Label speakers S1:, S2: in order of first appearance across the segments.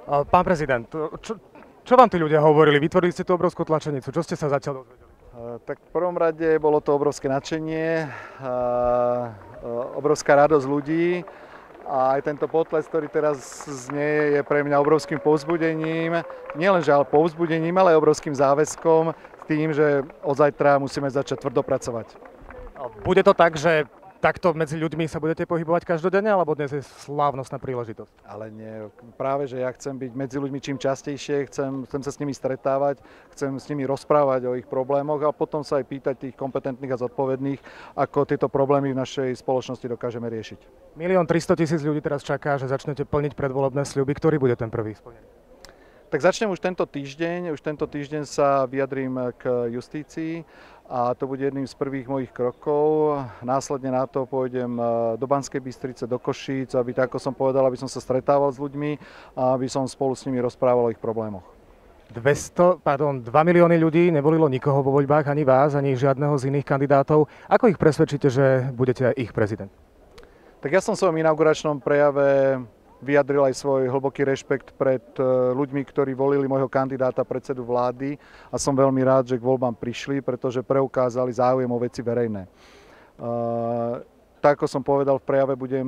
S1: Pán prezident, čo vám tí ľudia hovorili? Vytvorili ste tú obrovskú tlačenicu. Čo ste sa zatiaľ dozvedeli?
S2: Tak v prvom rade bolo to obrovské nadšenie, obrovská radosť ľudí a aj tento potles, ktorý teraz znie, je pre mňa obrovským povzbudením. Nielenže ale povzbudením, ale aj obrovským záväzkom s tým, že od zajtra musíme začať tvrdo pracovať.
S1: Bude to tak, že takto medzi ľuďmi sa budete pohybovať každodenne, alebo dnes je slávnostná príležitosť?
S2: Ale nie, práve že ja chcem byť medzi ľuďmi čím častejšie, chcem sa s nimi stretávať, chcem s nimi rozprávať o ich problémoch a potom sa aj pýtať tých kompetentných a zodpovedných, ako tieto problémy v našej spoločnosti dokážeme riešiť.
S1: 1 300 000 ľudí teraz čaká, že začnete plniť predvolebné sľuby. Ktorý bude ten prvý splnený?
S2: Tak začnem už tento týždeň. Už tento týždeň sa vyjadrím k justícii a to bude jedným z prvých mojich krokov. Následne na to pôjdem do Banskej Bystrice, do Košíc, aby, tak ako som povedal, aby som sa stretával s ľuďmi a aby som spolu s nimi rozprával o ich problémoch.
S1: 2 milióny ľudí nevolilo nikoho vo voľbách, ani vás, ani žiadneho z iných kandidátov. Ako ich presvedčíte, že budete aj ich prezident?
S2: Tak ja som v svojom inauguračnom prejave vyjadril aj svoj hlboký rešpekt pred ľuďmi, ktorí volili môjho kandidáta predsedu vlády a som veľmi rád, že k voľbám prišli, pretože preukázali záujem o veci verejné. Tak ako som povedal v prejave, budem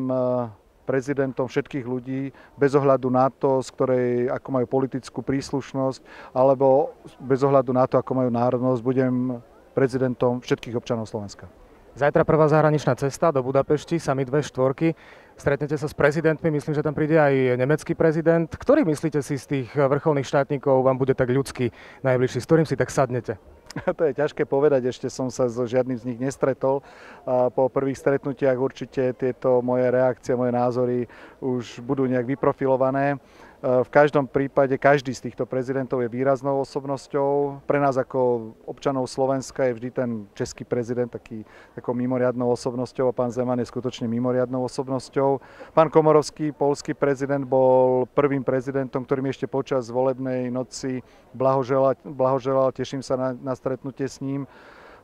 S2: prezidentom všetkých ľudí bez ohľadu na to, z ktorej, ako majú politickú príslušnosť, alebo bez ohľadu na to, ako majú národnosť, budem prezidentom všetkých občanov Slovenska.
S1: Zajtra prvá zahraničná cesta do Budapešti, summit V4. Stretnete sa s prezidentmi, myslím, že tam príde aj nemecký prezident. Ktorý, myslíte si, z tých vrcholných štátnikov vám bude tak ľudský najbližší? S ktorým si tak sadnete?
S2: To je ťažké povedať, ešte som sa so žiadnym z nich nestretol. Po prvých stretnutiach určite tieto moje reakcie, moje názory už budú nejak vyprofilované. V každom prípade každý z týchto prezidentov je výraznou osobnosťou. Pre nás ako občanov Slovenska je vždy ten český prezident takou mimoriadnou osobnosťou a pán Zeman je skutočne mimoriadnou osobnosťou. Pán Komorovský, poľský prezident, bol prvým prezidentom, ktorý mi ešte počas volebnej noci blahoželal. Teším sa na stretnutie s ním.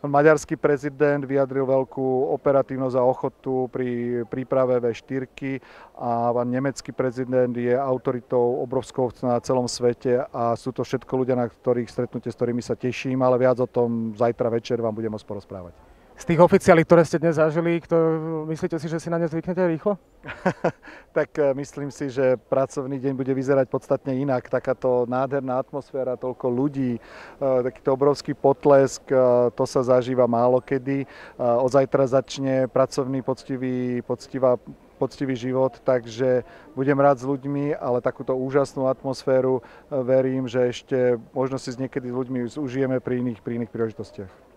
S2: Maďarský prezident vyjadril veľkú operatívnosť a ochotu pri príprave V4 a nemecký prezident je autoritou obrovskou na celom svete a sú to všetko ľudia, na ktorých stretnutie, s ktorými sa teším, ale viac o tom zajtra večer vám budem môcť porozprávať.
S1: Z tých oficiálí, ktoré ste dnes zažili, myslíte si, že si na ne zvyknete rýchlo?
S2: Tak myslím si, že pracovný deň bude vyzerať podstatne inak. Takáto nádherná atmosféra, toľko ľudí, takýto obrovský potlesk, to sa zažíva málo kedy. Od zajtra začne pracovný poctivý život, takže budem rád s ľuďmi, ale takúto úžasnú atmosféru verím, že ešte možno si niekedy s ľuďmi užijeme pri iných príležitostiach.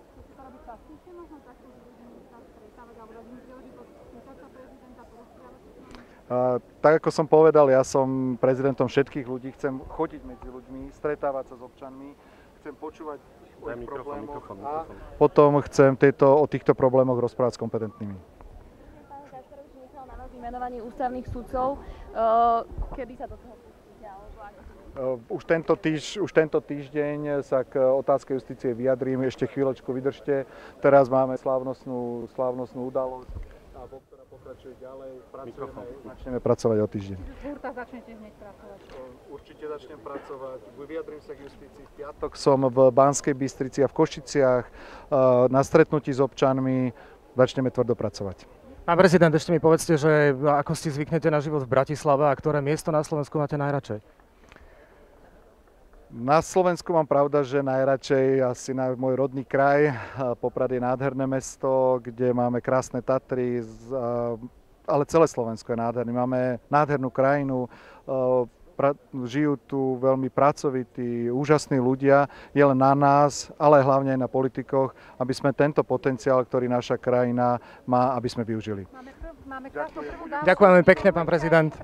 S2: Tak ako som povedal, ja som prezidentom všetkých ľudí, chcem chodiť medzi ľuďmi, stretávať sa s občanmi, chcem počúvať o ich problémoch a potom chcem o týchto problémoch rozprávať s kompetentnými.
S3: Pán Gašparovič nechal na vás vymenovaní ústavných sudcov. Kedy sa do toho pustíte?
S2: Už tento týždeň sa k otázke justície vyjadrím, ešte chvíľočku vydržte. Teraz máme slávnostnú udalosť a ktorá pokračuje ďalej. Začneme pracovať o týždeň.
S3: Čiže začnete hneď pracovať?
S2: Určite začnem pracovať. Vyjadrím sa k justícii. V piatok som v Banskej Bystrici a v Košiciach na stretnutí s občanmi. Začneme tvrdo pracovať.
S1: Pán prezident, ešte mi povedzte, že ako si zvyknete na život v Bratislave a ktoré miesto na Slovensku máte najradšej?
S2: Na Slovensku mám pravda, že najradšej asi na môj rodný kraj. Poprad je nádherné mesto, kde máme krásne Tatry, ale celé Slovensko je nádherné. Máme nádhernú krajinu, žijú tu veľmi pracovití, úžasní ľudia. Je len na nás, ale hlavne aj na politikoch, aby sme tento potenciál, ktorý naša krajina má, aby sme využili.
S3: Máme krásnu prvú dámu.
S1: Ďakujem pekne, pán prezident.